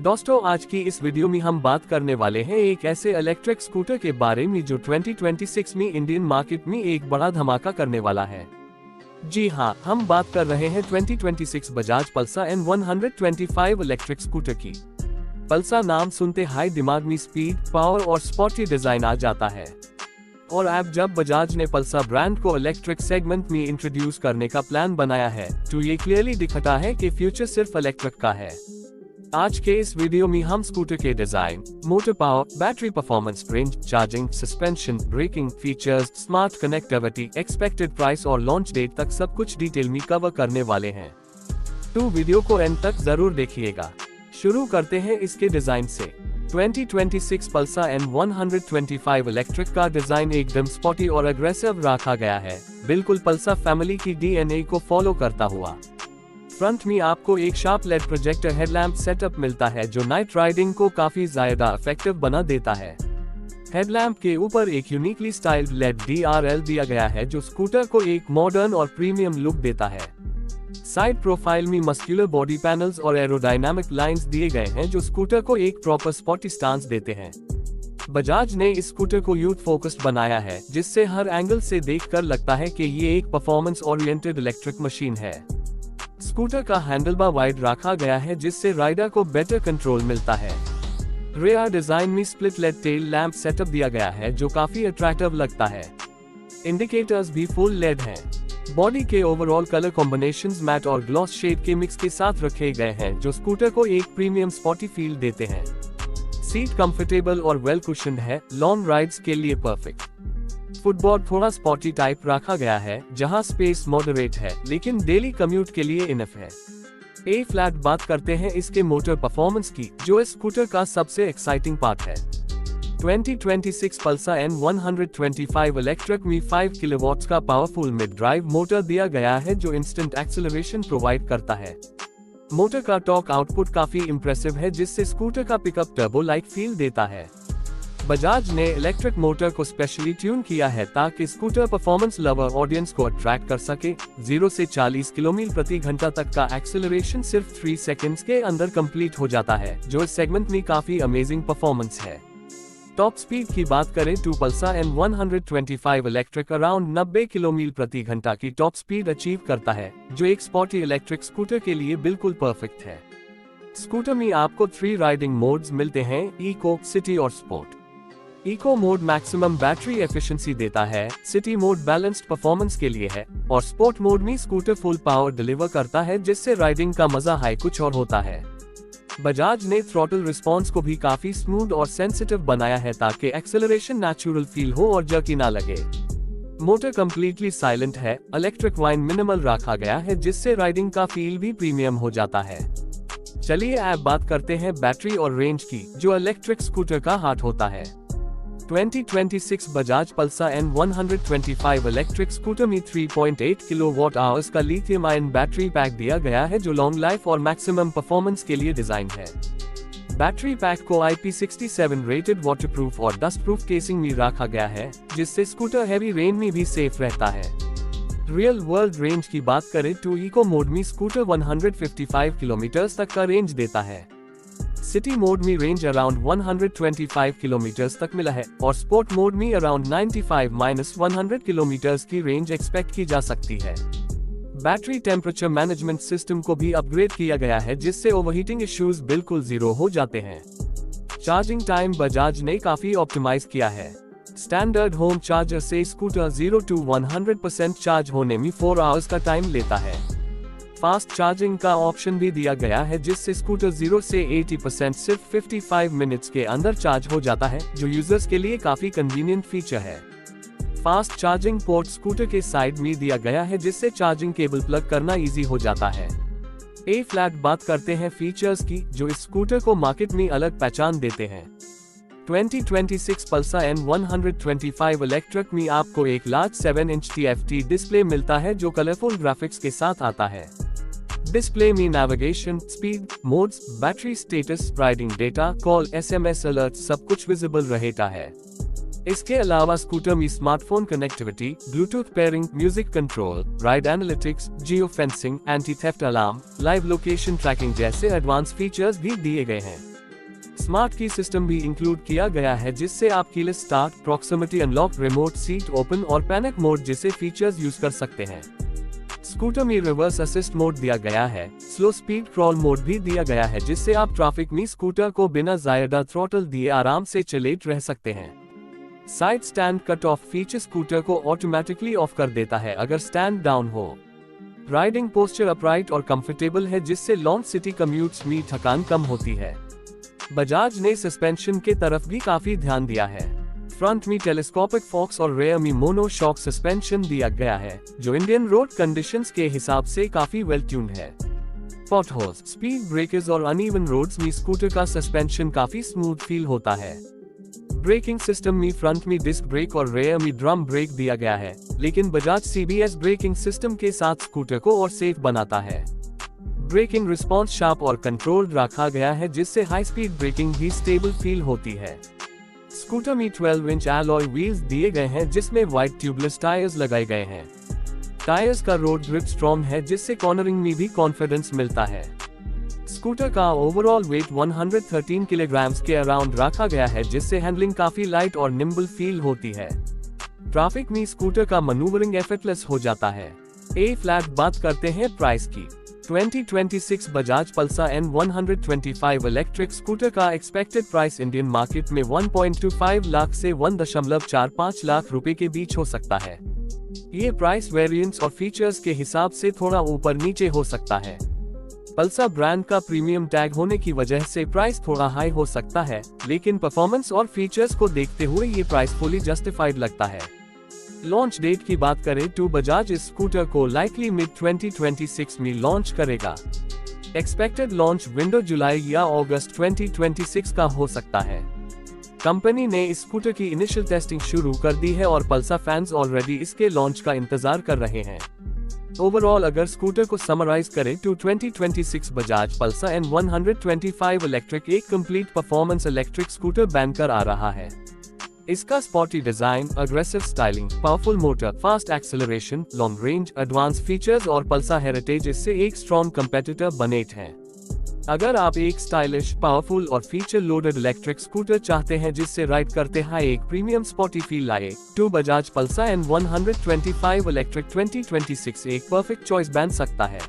दोस्तों, आज की इस वीडियो में हम बात करने वाले हैं एक ऐसे इलेक्ट्रिक स्कूटर के बारे में जो 2026 में इंडियन मार्केट में एक बड़ा धमाका करने वाला है। जी हाँ, हम बात कर रहे हैं 2026 Bajaj Pulsar N125 electric scooter की। पल्सर नाम सुनते हाई दिमाग में स्पीड, पावर और स्पोर्टी डिजाइन आ जाता है। और अब जब बजाज ने पल्सर ब्रांड को इलेक्ट्रिक सेगमेंट में इंट्रोड्यूस करने का प्लान बनाया है, तो ये क्लियरली दिखता है कि फ्यूचर सिर्फ इलेक्ट्रिक का है। आज के इस वीडियो में हम स्कूटर के design, motor power, battery performance, range, charging, suspension, braking features, smart connectivity, expected price और लॉन्च डेट तक सब कुछ डिटेल में कवर करने वाले हैं। तो वीडियो को एंड तक जरूर देखिएगा। शुरू करते हैं इसके डिजाइन से। 2026 पल्सर N125 इलेक्ट्रिक का डिजाइन एकदम स्पोर्टी और अग्रेसिव रखा गया है, बिल्कुल पल्सर फैमिली की डीएनए को फॉलो करता हुआ। फ्रंट में आपको एक sharp LED projector headlamp setup मिलता है जो नाइट राइडिंग को काफी ज्यादा इफेक्टिव बना देता है। हेडलैम्प के ऊपर एक यूनिकली स्टाइल्ड लेड DRL दिया गया है जो स्कूटर को एक मॉडर्न और प्रीमियम लुक देता है। साइड प्रोफाइल में मस्कुलर बॉडी पैनल्स और एरोडायनामिक लाइंस दिए गए हैं जो स्कूटर को एक प्रॉपर स्पोर्टी स्टांस देते हैं। बजाज ने इस स्कूटर को यूथ फोकस्ड बनाया है, जिससे हर एंगल से देखकर लगता है कि ये एक परफॉर्मेंस ओरिएंटेड इलेक्ट्रिक मशीन है। स्कूटर का हैंडलबार वाइड रखा गया है जिससे राइडर को बेटर कंट्रोल मिलता है। रेयर डिजाइन में split lead tail lamp setup दिया गया है जो काफी अट्रैक्टिव लगता है। इंडिकेटर्स भी फुल लेड हैं। बॉडी के ओवरऑल कलर कॉम्बिनेशंस मैट और ग्लॉस शेड के मिक्स के साथ रखे गए हैं जो स्कूटर को एक प्रीमियम स्पोर्टी फील देते हैं। सीट कंफर्टेबल और वेल कुशन्ड है, लॉन्ग राइड्स के लिए परफेक्ट। फुटबोर्ड थोड़ा स्पोर्टी टाइप रखा गया है जहां स्पेस मॉडरेट है, लेकिन डेली कम्यूट के लिए इनफ है। ए फ्लैट बात करते हैं इसके मोटर परफॉर्मेंस की, जो इस स्कूटर का सबसे एक्साइटिंग पार्ट है। 2026 पल्सर N125 इलेक्ट्रिक में 5 किलोवाट्स का पावरफुल मिड ड्राइव मोटर दिया गया है जो इंस्टेंट एक्सेलरेशन प्रोवाइड करता है। मोटर का टॉर्क आउटपुट काफी इंप्रेसिव है जिससे स्कूटर का पिकअप टर्बो लाइक फील देता है। बजाज ने इलेक्ट्रिक मोटर को स्पेशली ट्यून किया है ताकि स्कूटर परफॉर्मेंस लवर ऑडियंस को अट्रैक्ट कर सके। 0 से 40 किलोमीटर प्रति घंटा तक का एक्सेलरेशन सिर्फ 3 सेकंड्स के अंदर कंप्लीट हो जाता है, जो इस सेगमेंट में काफी अमेजिंग परफॉर्मेंस है। टॉप स्पीड की बात करें तो Pulsar N125 electric around 90 kilometre प्रति घंटा की टॉप स्पीड अचीव करता है, जो एक स्पोर्टी इलेक्ट्रिक स्कूटर के लिए बिल्कुल परफेक्ट है। स्कूटर में आपको 3 राइडिंग मोड्स मिलते हैं, इको, सिटी और sport. Eco mode maximum battery efficiency देता है, सिटी मोड बैलेंस्ड परफॉर्मेंस के लिए है और स्पोर्ट मोड में स्कूटर फुल पावर डिलीवर करता है जिससे राइडिंग का मजा हाई कुछ और होता है। बजाज ने थ्रॉटल रिस्पॉन्स को भी काफी स्मूथ और सेंसिटिव बनाया है ताकि एक्सेलरेशन नेचुरल फील हो और जर्की ना लगे। मोटर कम्प्लीटली साइलेंट है, इलेक्ट्रिक वाइन मिनिमल रखा गया है जिससे राइडिंग का फील भी प्रीमियम हो जाता है। चलिए अब बात करते हैं बैटरी और रेंज की, जो इलेक्ट्रिक स्कूटर का हार्ट होता है। 2026 Bajaj Pulsar N125 electric scooter में 3.8 किलोवाट आवर्स का लिथियम आयन बैटरी पैक दिया गया है जो लॉन्ग लाइफ और मैक्सिमम परफॉर्मेंस के लिए डिजाइन है। बैटरी पैक को IP67 रेटेड वाटरप्रूफ और डस्ट प्रूफ केसिंग में रखा गया है जिससे स्कूटर हैवी रेन में भी सेफ रहता है। रियल वर्ल्ड रेंज की बात करें तो इको मोड में स्कूटर 155 किलोमीटर तक का रेंज देता है। सिटी मोड में रेंज अराउंड 125 किलोमीटर तक मिला है और स्पोर्ट मोड में अराउंड 95-100 किलोमीटर की रेंज एक्सपेक्ट की जा सकती है। बैटरी टेम्परेचर मैनेजमेंट सिस्टम को भी अपग्रेड किया गया है जिससे ओवरहीटिंग इश्यूज बिल्कुल जीरो हो जाते हैं। चार्जिंग टाइम बजाज ने काफी ऑप्टिमाइज किया है। स्टैंडर्ड होम चार्जर से स्कूटर 0 to 100% चार्ज होने में 4 आवर्स का टाइम लेता है। फास्ट चार्जिंग का ऑप्शन भी दिया गया है जिससे स्कूटर 0 से 80% सिर्फ 55 मिनट्स के अंदर चार्ज हो जाता है, जो यूजर्स के लिए काफी कन्वीनियंट फीचर है। फास्ट चार्जिंग पोर्ट स्कूटर के साइड में दिया गया है जिससे चार्जिंग केबल प्लग करना इजी हो जाता है। ए फ्लैट बात करते हैं फीचर्स की, जो इस स्कूटर को मार्केट में अलग पहचान देते हैं। 2026 पल्सर N125 इलेक्ट्रिक में आपको एक लार्ज 7 इंच TFT डिस्प्ले मिलता है जो कलरफुल ग्राफिक्स के साथ आता है। डिस्प्ले में navigation, speed, modes, battery status, riding data, call, SMS alert सब कुछ विजिबल रहता है। इसके अलावा स्कूटर में smartphone connectivity, Bluetooth pairing, music control, ride analytics, geo fencing, anti theft alarm, live location tracking जैसे एडवांस फीचर्स भी दिए गए हैं। स्मार्ट की सिस्टम भी इंक्लूड किया गया है, जिससे आप keyless start, proximity unlock, remote seat open और पैनिक मोड जैसे फीचर्स यूज कर सकते हैं। स्कूटर में रिवर्स असिस्ट मोड दिया गया है। स्लो स्पीड क्रॉल मोड भी दिया गया है, जिससे आप ट्रैफिक में स्कूटर को बिना ज्यादा थ्रॉटल दिए आराम से चले रह सकते हैं। Side stand cut off feature scooter को ऑटोमेटिकली ऑफ कर देता है अगर स्टैंड डाउन हो। राइडिंग पोस्चर अपराइट और कंफर्टेबल है, जिससे लॉन्ग सिटी कम्यूट्स में थकान कम होती है। बजाज ने सस्पेंशन के तरफ भी काफी ध्यान दिया है। फ्रंट में टेलीस्कोपिक फॉक्स और रेयर में मोनो शॉक सस्पेंशन दिया गया है, जो इंडियन रोड कंडीशंस के हिसाब से काफी वेल ट्यून्ड है। पॉटहोल्स, स्पीड ब्रेकर्स और अनइवन रोड्स में स्कूटर का सस्पेंशन काफी स्मूथ फील होता है। ब्रेकिंग सिस्टम में फ्रंट में डिस्क ब्रेक और रेयर में ड्रम ब्रेक दिया गया है, लेकिन बजाज CBS ब्रेकिंग सिस्टम के साथ स्कूटर को और सेफ बनाता है। ब्रेकिंग रिस्पॉन्स शार्प और कंट्रोल्ड रखा गया है, जिससे हाई स्पीड ब्रेकिंग भी स्टेबल फील होती है। स्कूटर में 12 इंच एलॉय व्हील्स दिए गए हैं, जिसमें वाइड ट्यूबलेस टायर्स लगाए गए हैं। टायर्स का रोड ग्रिप स्ट्रॉन्ग है, जिससे कॉर्नरिंग में भी कॉन्फिडेंस मिलता है। स्कूटर का ओवरऑल वेट 113 किलोग्राम्स के अराउंड रखा गया है, जिससे हैंडलिंग काफी लाइट और निम्बल फील होती है। ट्रैफिक में स्कूटर का मैन्यूवरिंग एफर्टलेस हो जाता है। फ्लैट बात करते हैं प्राइस की। 2026 Bajaj Pulsar N125 electric scooter का एक्सपेक्टेड प्राइस इंडियन मार्केट में 1.25 लाख से 1.45 लाख रुपए के बीच हो सकता है। ये प्राइस वेरिएंट्स और फीचर्स के हिसाब से थोड़ा ऊपर नीचे हो सकता है। पल्सर ब्रांड का प्रीमियम टैग होने की वजह से प्राइस थोड़ा हाई हो सकता है, लेकिन परफॉर्मेंस और फीचर्स को देखते हुए ये प्राइस फुली जस्टिफाइड लगता है। लॉन्च डेट की बात करें तो बजाज इस स्कूटर को लाइकली मिड 2026 में लॉन्च करेगा। एक्सपेक्टेड लॉन्च विंडो जुलाई या अगस्त 2026 का हो सकता है। कंपनी ने इस स्कूटर की इनिशियल टेस्टिंग शुरू कर दी है और पल्सर फैंस ऑलरेडी इसके लॉन्च का इंतजार कर रहे हैं। ओवरऑल अगर स्कूटर को समराइज करें तो 2026 बजाज पल्सर N125 इलेक्ट्रिक एक कंप्लीट परफॉर्मेंस इलेक्ट्रिक स्कूटर बनकर आ रहा है। इसका spotty design, aggressive styling, powerful motor, fast acceleration, long range, advance features और पल्सर हेरिटेज इससे एक स्ट्रॉन्ग कंपेटिटर बने हैं। अगर आप एक स्टाइलिश, पावरफुल और फीचर लोडेड इलेक्ट्रिक स्कूटर चाहते हैं जिससे राइड करते हैं एक प्रीमियम स्पॉटी फील लाए, तो बजाज पल्सर N125 इलेक्ट्रिक 2026 एक परफेक्ट चॉइस बन सकता है।